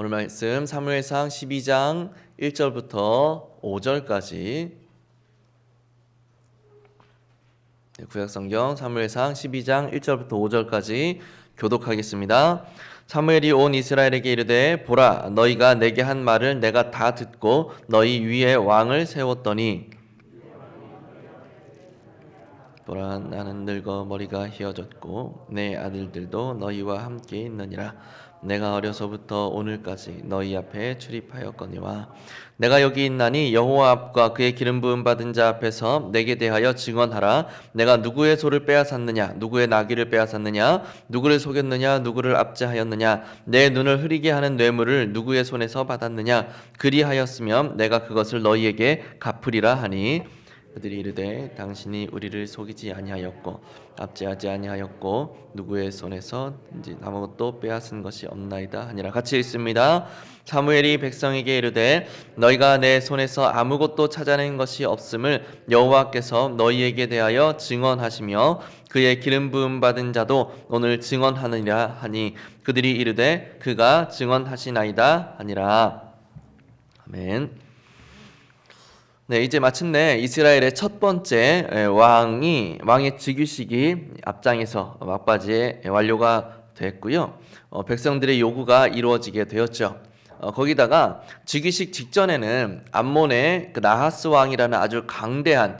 오늘 말씀 사무엘상 12장 1절부터 5절까지 구약성경 사무엘상 12장 1절부터 5절까지 교독하겠습니다. 사무엘이 온 이스라엘에게 이르되 보라 너희가 내게 한 말을 내가 다 듣고 너희 위에 왕을 세웠더니 보라 나는 늙어 머리가 휘어졌고 내 아들들도 너희와 함께 있느니라. 내가 어려서부터 오늘까지 너희 앞에 출입하였거니와 내가 여기 있나니 여호와 앞과 그의 기름 부음 받은 자 앞에서 내게 대하여 증언하라. 내가 누구의 소를 빼앗았느냐 누구의 나귀를 빼앗았느냐 누구를 속였느냐 누구를 압제하였느냐 내 눈을 흐리게 하는 뇌물을 누구의 손에서 받았느냐 그리하였으면 내가 그것을 너희에게 갚으리라 하니 그들이 이르되 당신이 우리를 속이지 아니하였고 압제하지 아니하였고 누구의 손에서 아무것도 빼앗은 것이 없나이다 하니라. 같이 읽습니다. 사무엘이 백성에게 이르되 너희가 내 손에서 아무것도 찾아낸 것이 없음을 여호와께서 너희에게 대하여 증언하시며 그의 기름 부음 받은 자도 오늘 증언하느니라 하니 그들이 이르되 그가 증언하시나이다 하니라. 아멘. 네, 이제 마침내 이스라엘의 첫 번째 왕의 즉위식이 앞장에서 막바지에 완료가 됐고요. 백성들의 요구가 이루어지게 되었죠. 거기다가 즉위식 직전에는 암몬의 그 나하스 왕이라는 아주 강대한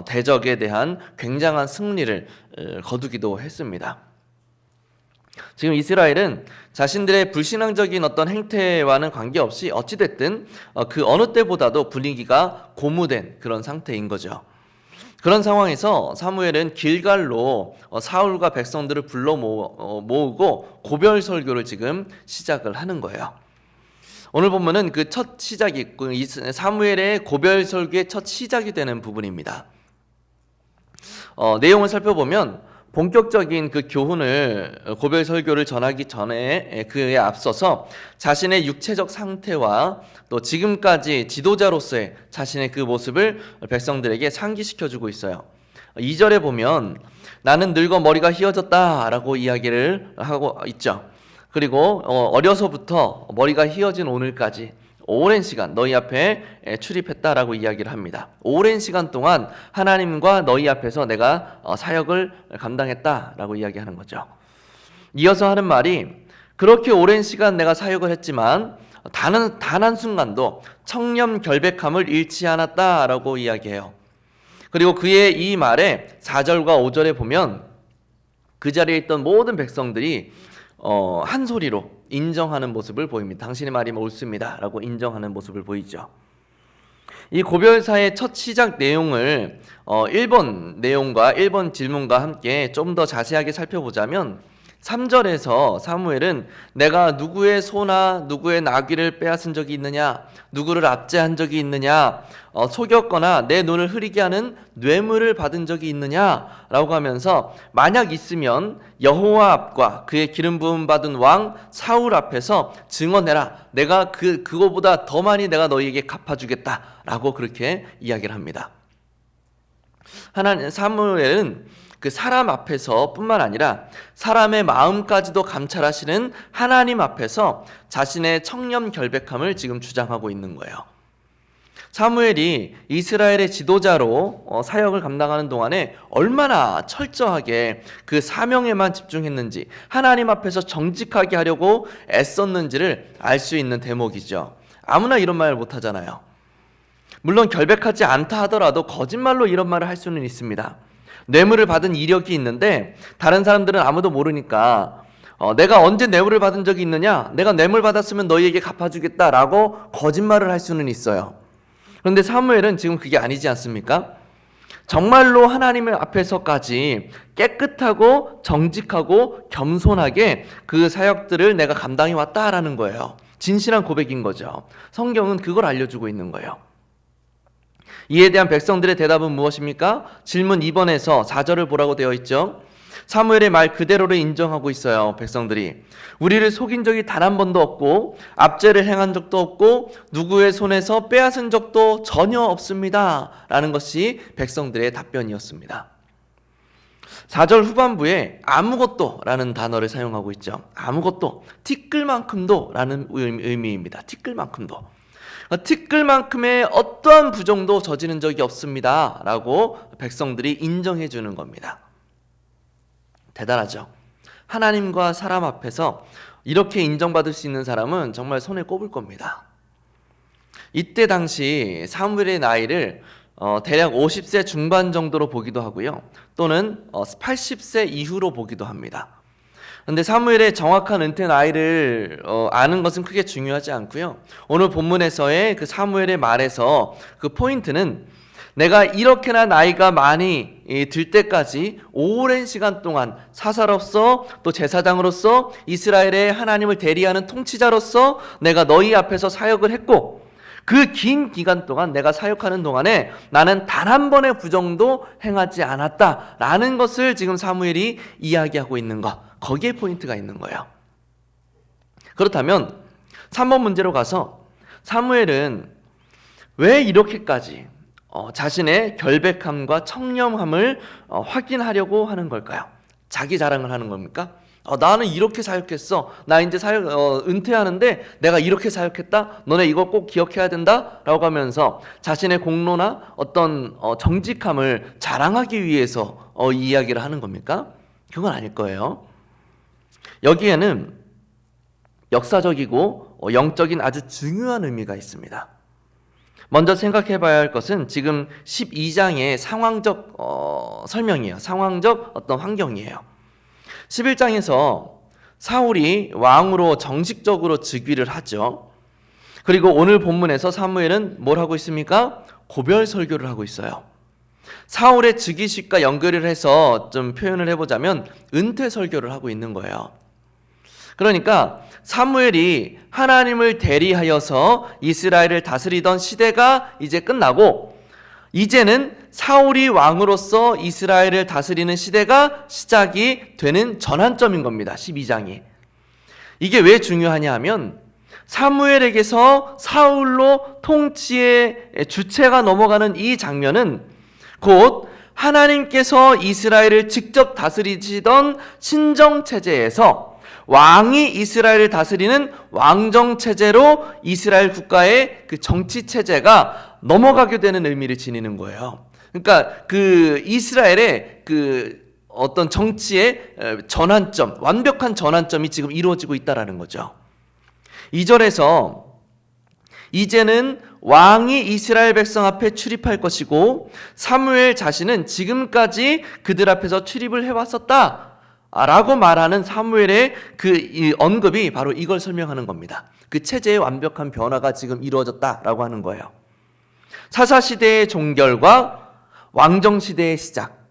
대적에 대한 굉장한 승리를 거두기도 했습니다. 지금 이스라엘은 자신들의 불신앙적인 어떤 행태와는 관계없이 어찌됐든 그 어느 때보다도 분위기가 고무된 그런 상태인 거죠. 그런 상황에서 사무엘은 길갈로 사울과 백성들을 불러 모으고 고별 설교를 지금 시작을 하는 거예요. 오늘 본문은 그 첫 시작이 사무엘의 고별 설교의 첫 시작이 되는 부분입니다. 내용을 살펴보면 본격적인 그 교훈을 고별 설교를 전하기 전에 그에 앞서서 자신의 육체적 상태와 또 지금까지 지도자로서의 자신의 그 모습을 백성들에게 상기시켜주고 있어요. 2절에 보면 나는 늙어 머리가 휘어졌다라고 이야기를 하고 있죠. 그리고 어려서부터 머리가 휘어진 오늘까지 오랜 시간 너희 앞에 출입했다라고 이야기를 합니다. 오랜 시간 동안 하나님과 너희 앞에서 내가 사역을 감당했다라고 이야기하는 거죠. 이어서 하는 말이 그렇게 오랜 시간 내가 사역을 했지만 단 한 순간도 청렴 결백함을 잃지 않았다라고 이야기해요. 그리고 그의 이 말에 4절과 5절에 보면 그 자리에 있던 모든 백성들이 한 소리로 인정하는 모습을 보입니다. 당신의 말이 옳습니다 라고 인정하는 모습을 보이죠. 이 고별사의 첫 시작 내용을 1번 내용과 1번 질문과 함께 좀 더 자세하게 살펴보자면 3절에서 사무엘은 내가 누구의 소나 누구의 나귀를 빼앗은 적이 있느냐 누구를 압제한 적이 있느냐 속였거나 내 눈을 흐리게 하는 뇌물을 받은 적이 있느냐 라고 하면서 만약 있으면 여호와 앞과 그의 기름 부음 받은 왕 사울 앞에서 증언해라. 내가 그거보다 더 많이 내가 너희에게 갚아주겠다 라고 그렇게 이야기를 합니다. 사무엘은 그 사람 앞에서 뿐만 아니라 사람의 마음까지도 감찰하시는 하나님 앞에서 자신의 청렴 결백함을 지금 주장하고 있는 거예요. 사무엘이 이스라엘의 지도자로 사역을 감당하는 동안에 얼마나 철저하게 그 사명에만 집중했는지 하나님 앞에서 정직하게 하려고 애썼는지를 알 수 있는 대목이죠. 아무나 이런 말 못하잖아요. 물론 결백하지 않다 하더라도 거짓말로 이런 말을 할 수는 있습니다. 뇌물을 받은 이력이 있는데 다른 사람들은 아무도 모르니까 내가 언제 뇌물을 받은 적이 있느냐 내가 뇌물 받았으면 너희에게 갚아주겠다라고 거짓말을 할 수는 있어요. 그런데 사무엘은 지금 그게 아니지 않습니까? 정말로 하나님 앞에서까지 깨끗하고 정직하고 겸손하게 그 사역들을 내가 감당해 왔다라는 거예요. 진실한 고백인 거죠. 성경은 그걸 알려주고 있는 거예요. 이에 대한 백성들의 대답은 무엇입니까? 질문 2번에서 4절을 보라고 되어 있죠. 사무엘의 말 그대로를 인정하고 있어요. 백성들이 우리를 속인 적이 단 한 번도 없고 압제를 행한 적도 없고 누구의 손에서 빼앗은 적도 전혀 없습니다 라는 것이 백성들의 답변이었습니다. 4절 후반부에 아무것도라는 단어를 사용하고 있죠. 아무것도, 티끌만큼도라는 의미입니다. 티끌만큼도. 티끌만큼의 어떠한 부정도 저지른 적이 없습니다 라고 백성들이 인정해 주는 겁니다. 대단하죠. 하나님과 사람 앞에서 이렇게 인정받을 수 있는 사람은 정말 손에 꼽을 겁니다. 이때 당시 사무엘의 나이를 대략 50세 중반 정도로 보기도 하고요, 또는 80세 이후로 보기도 합니다. 그런데 사무엘의 정확한 은퇴 나이를 아는 것은 크게 중요하지 않고요, 오늘 본문에서의 그 사무엘의 말에서 그 포인트는 내가 이렇게나 나이가 많이 들 때까지 오랜 시간 동안 사사로서 또 제사장으로서 이스라엘의 하나님을 대리하는 통치자로서 내가 너희 앞에서 사역을 했고, 그 긴 기간 동안 내가 사역하는 동안에 나는 단 한 번의 부정도 행하지 않았다라는 것을 지금 사무엘이 이야기하고 있는 것, 거기에 포인트가 있는 거예요. 그렇다면 3번 문제로 가서 사무엘은 왜 이렇게까지 자신의 결백함과 청렴함을 확인하려고 하는 걸까요? 자기 자랑을 하는 겁니까? 나는 이렇게 사역했어. 나 이제 은퇴하는데 내가 이렇게 사역했다. 너네 이거 꼭 기억해야 된다. 라고 하면서 자신의 공로나 어떤 정직함을 자랑하기 위해서 이 이야기를 하는 겁니까? 그건 아닐 거예요. 여기에는 역사적이고 영적인 아주 중요한 의미가 있습니다. 먼저 생각해 봐야 할 것은 지금 12장의 상황적 설명이에요. 상황적 어떤 환경이에요. 11장에서 사울이 왕으로 정식적으로 즉위를 하죠. 그리고 오늘 본문에서 사무엘은 뭘 하고 있습니까? 고별 설교를 하고 있어요. 사울의 즉위식과 연결을 해서 좀 표현을 해보자면 은퇴 설교를 하고 있는 거예요. 그러니까 사무엘이 하나님을 대리하여서 이스라엘을 다스리던 시대가 이제 끝나고, 이제는 사울이 왕으로서 이스라엘을 다스리는 시대가 시작이 되는 전환점인 겁니다. 12장이. 이게 왜 중요하냐 하면 사무엘에게서 사울로 통치의 주체가 넘어가는 이 장면은 곧 하나님께서 이스라엘을 직접 다스리시던 신정체제에서 왕이 이스라엘을 다스리는 왕정체제로 이스라엘 국가의 그 정치체제가 넘어가게 되는 의미를 지니는 거예요. 그러니까 그 이스라엘의 그 어떤 정치의 전환점, 완벽한 전환점이 지금 이루어지고 있다라는 거죠. 2절에서 이제는 왕이 이스라엘 백성 앞에 출입할 것이고 사무엘 자신은 지금까지 그들 앞에서 출입을 해왔었다 라고 말하는 사무엘의 그 언급이 바로 이걸 설명하는 겁니다. 그 체제의 완벽한 변화가 지금 이루어졌다라고 하는 거예요. 사사시대의 종결과 왕정시대의 시작,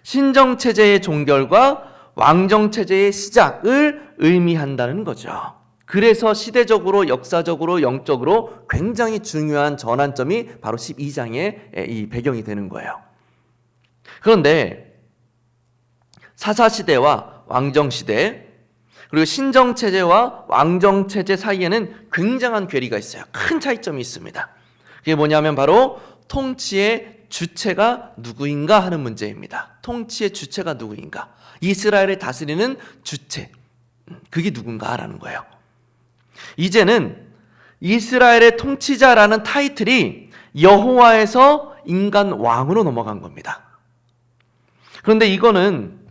신정체제의 종결과 왕정체제의 시작을 의미한다는 거죠. 그래서 시대적으로, 역사적으로, 영적으로 굉장히 중요한 전환점이 바로 12장의 이 배경이 되는 거예요. 그런데 사사시대와 왕정시대, 그리고 신정체제와 왕정체제 사이에는 굉장한 괴리가 있어요. 큰 차이점이 있습니다. 그게 뭐냐면 바로 통치의 주체가 누구인가 하는 문제입니다. 통치의 주체가 누구인가, 이스라엘을 다스리는 주체, 그게 누군가라는 거예요. 이제는 이스라엘의 통치자라는 타이틀이 여호와에서 인간 왕으로 넘어간 겁니다. 그런데 이거는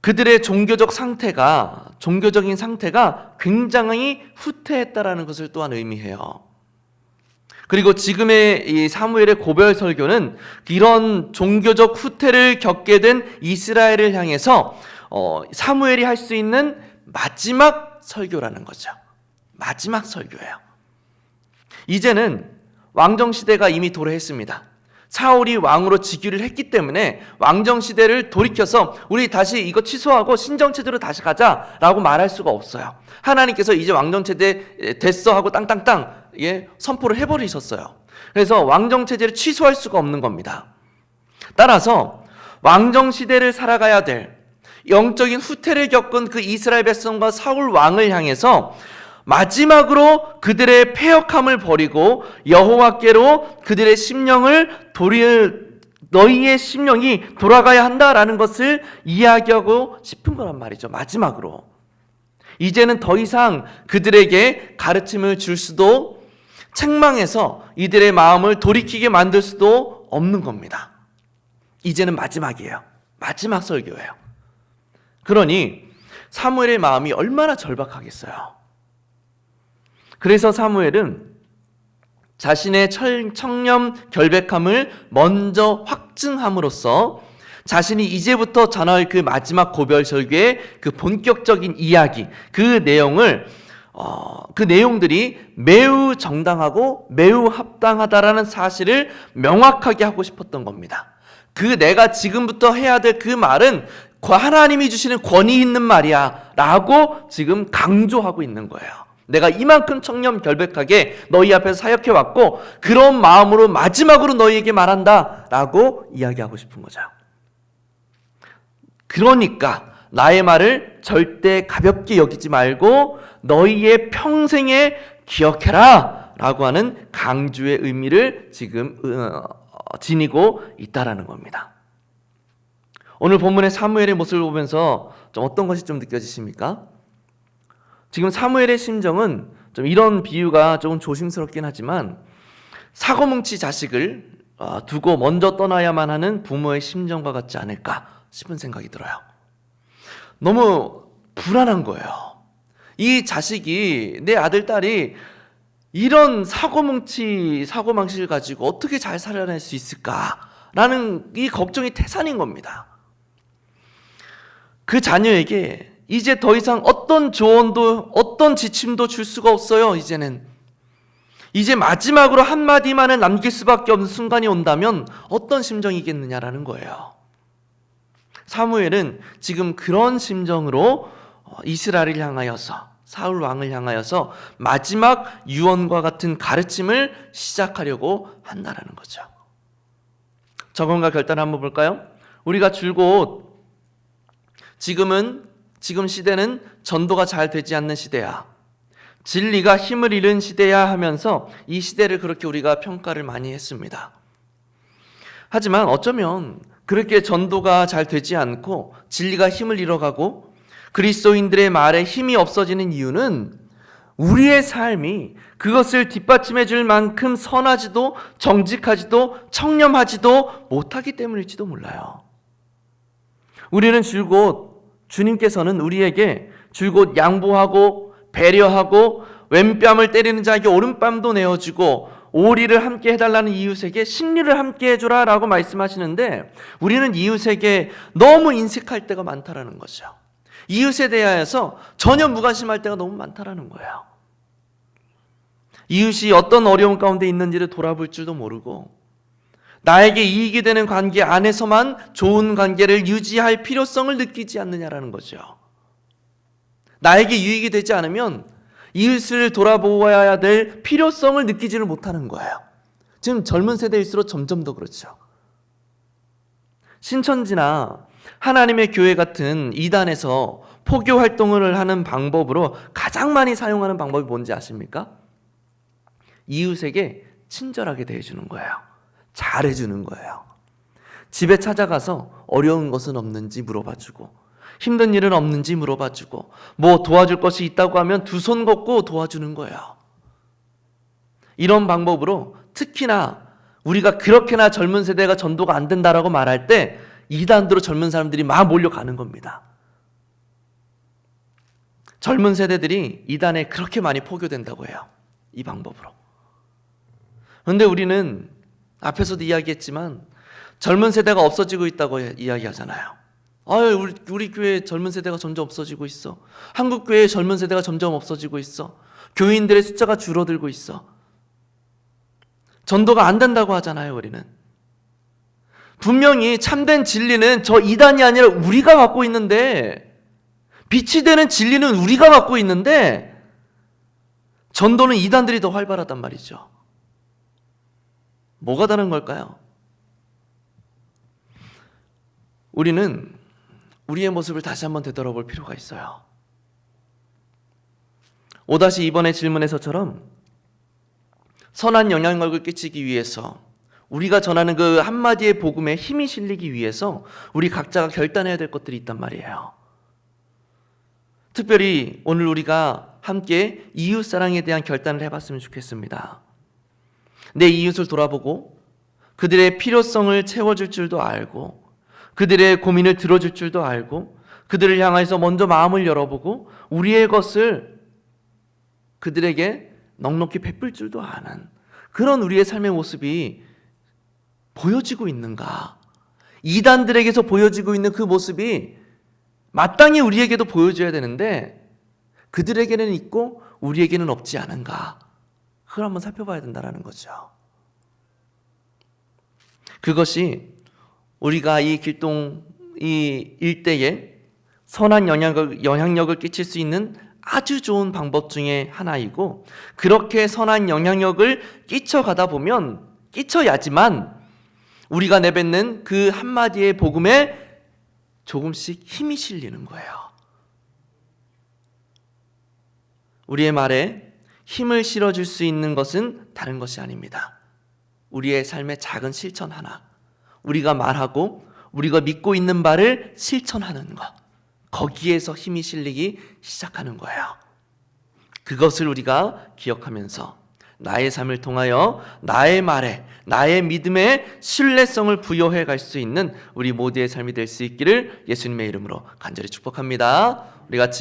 그들의 종교적인 상태가 굉장히 후퇴했다라는 것을 또한 의미해요. 그리고 지금의 이 사무엘의 고별 설교는 이런 종교적 후퇴를 겪게 된 이스라엘을 향해서 사무엘이 할 수 있는 마지막 설교라는 거죠. 마지막 설교예요. 이제는 왕정시대가 이미 도래했습니다. 사울이 왕으로 즉위를 했기 때문에 왕정시대를 돌이켜서 우리 다시 이거 취소하고 신정체제로 다시 가자라고 말할 수가 없어요. 하나님께서 이제 왕정체제 됐어 하고 땅땅땅 선포를 해버리셨어요. 그래서 왕정체제를 취소할 수가 없는 겁니다. 따라서 왕정시대를 살아가야 될 영적인 후퇴를 겪은 그 이스라엘 백성과 사울 왕을 향해서 마지막으로 그들의 패역함을 버리고 여호와께로 그들의 심령을 너희의 심령이 돌아가야 한다라는 것을 이야기하고 싶은 거란 말이죠. 마지막으로 이제는 더 이상 그들에게 가르침을 줄 수도, 책망해서 이들의 마음을 돌이키게 만들 수도 없는 겁니다. 이제는 마지막이에요. 마지막 설교예요. 그러니 사무엘의 마음이 얼마나 절박하겠어요. 그래서 사무엘은 자신의 청렴 결백함을 먼저 확증함으로써 자신이 이제부터 전할 그 마지막 고별 설교의 그 본격적인 이야기, 그 내용들이 매우 정당하고 매우 합당하다라는 사실을 명확하게 하고 싶었던 겁니다. 내가 지금부터 해야 될 그 말은 하나님이 주시는 권위 있는 말이야 라고 지금 강조하고 있는 거예요. 내가 이만큼 청렴 결백하게 너희 앞에서 사역해왔고 그런 마음으로 마지막으로 너희에게 말한다 라고 이야기하고 싶은 거죠. 그러니까 나의 말을 절대 가볍게 여기지 말고 너희의 평생에 기억해라 라고 하는 강조의 의미를 지금 지니고 있다라는 겁니다. 오늘 본문의 사무엘의 모습을 보면서 좀 어떤 것이 좀 느껴지십니까? 지금 사무엘의 심정은 좀 이런 비유가 조금 조심스럽긴 하지만 사고뭉치 자식을 두고 먼저 떠나야만 하는 부모의 심정과 같지 않을까 싶은 생각이 들어요. 너무 불안한 거예요. 이 자식이, 내 아들, 딸이 이런 사고망치를 가지고 어떻게 잘 살아낼 수 있을까라는 이 걱정이 태산인 겁니다. 그 자녀에게 이제 더 이상 어떤 조언도 어떤 지침도 줄 수가 없어요. 이제 마지막으로 한마디만을 남길 수밖에 없는 순간이 온다면 어떤 심정이겠느냐라는 거예요. 사무엘은 지금 그런 심정으로 이스라엘을 향하여서, 사울 왕을 향하여서 마지막 유언과 같은 가르침을 시작하려고 한다라는 거죠. 적응과 결단 한번 볼까요? 우리가 줄곧 지금 시대는 전도가 잘 되지 않는 시대야, 진리가 힘을 잃은 시대야 하면서 이 시대를 그렇게 우리가 평가를 많이 했습니다. 하지만 어쩌면 그렇게 전도가 잘 되지 않고 진리가 힘을 잃어가고 그리스도인들의 말에 힘이 없어지는 이유는 우리의 삶이 그것을 뒷받침해 줄 만큼 선하지도 정직하지도 청렴하지도 못하기 때문일지도 몰라요. 우리는 주님께서는 우리에게 줄곧 양보하고 배려하고 왼뺨을 때리는 자에게 오른뺨도 내어주고 오리를 함께 해달라는 이웃에게 식리를 함께 해주라 라고 말씀하시는데, 우리는 이웃에게 너무 인색할 때가 많다라는 거죠. 이웃에 대하여서 전혀 무관심할 때가 너무 많다라는 거예요. 이웃이 어떤 어려움 가운데 있는지를 돌아볼 줄도 모르고 나에게 이익이 되는 관계 안에서만 좋은 관계를 유지할 필요성을 느끼지 않느냐라는 거죠. 나에게 유익이 되지 않으면 이웃을 돌아보아야 될 필요성을 느끼지를 못하는 거예요. 지금 젊은 세대일수록 점점 더 그렇죠. 신천지나 하나님의 교회 같은 이단에서 포교 활동을 하는 방법으로 가장 많이 사용하는 방법이 뭔지 아십니까? 이웃에게 친절하게 대해주는 거예요. 잘해주는 거예요. 집에 찾아가서 어려운 것은 없는지 물어봐주고, 힘든 일은 없는지 물어봐주고, 뭐 도와줄 것이 있다고 하면 두 손 걷고 도와주는 거예요. 이런 방법으로 특히나 우리가 그렇게나 젊은 세대가 전도가 안 된다라고 말할 때 이단으로 젊은 사람들이 막 몰려가는 겁니다. 젊은 세대들이 이단에 그렇게 많이 포교된다고 해요. 이 방법으로. 그런데 우리는 앞에서도 이야기했지만 젊은 세대가 없어지고 있다고 이야기하잖아요. 우리 교회 젊은 세대가 점점 없어지고 있어. 한국 교회의 젊은 세대가 점점 없어지고 있어. 교인들의 숫자가 줄어들고 있어. 전도가 안 된다고 하잖아요. 우리는 분명히 참된 진리는 저 이단이 아니라 우리가 갖고 있는데, 빛이 되는 진리는 우리가 갖고 있는데 전도는 이단들이 더 활발하단 말이죠. 뭐가 다른 걸까요? 우리는 우리의 모습을 다시 한번 되돌아볼 필요가 있어요. 5-2번의 질문에서처럼 선한 영향력을 끼치기 위해서 우리가 전하는 그 한마디의 복음에 힘이 실리기 위해서 우리 각자가 결단해야 될 것들이 있단 말이에요. 특별히 오늘 우리가 함께 이웃사랑에 대한 결단을 해봤으면 좋겠습니다. 내 이웃을 돌아보고 그들의 필요성을 채워줄 줄도 알고 그들의 고민을 들어줄 줄도 알고 그들을 향해서 먼저 마음을 열어보고 우리의 것을 그들에게 넉넉히 베풀 줄도 아는 그런 우리의 삶의 모습이 보여지고 있는가? 이단들에게서 보여지고 있는 그 모습이 마땅히 우리에게도 보여줘야 되는데 그들에게는 있고 우리에게는 없지 않은가? 그걸 한번 살펴봐야 된다는 거죠. 그것이 우리가 이 길동 이 일대에 선한 영향력을 끼칠 수 있는 아주 좋은 방법 중에 하나이고 그렇게 선한 영향력을 끼쳐가다 보면 끼쳐야지만 우리가 내뱉는 그 한마디의 복음에 조금씩 힘이 실리는 거예요. 우리의 말에 힘을 실어줄 수 있는 것은 다른 것이 아닙니다. 우리의 삶의 작은 실천 하나, 우리가 말하고 우리가 믿고 있는 바를 실천하는 것, 거기에서 힘이 실리기 시작하는 거예요. 그것을 우리가 기억하면서 나의 삶을 통하여 나의 말에 나의 믿음에 신뢰성을 부여해 갈 수 있는 우리 모두의 삶이 될 수 있기를 예수님의 이름으로 간절히 축복합니다. 우리 같이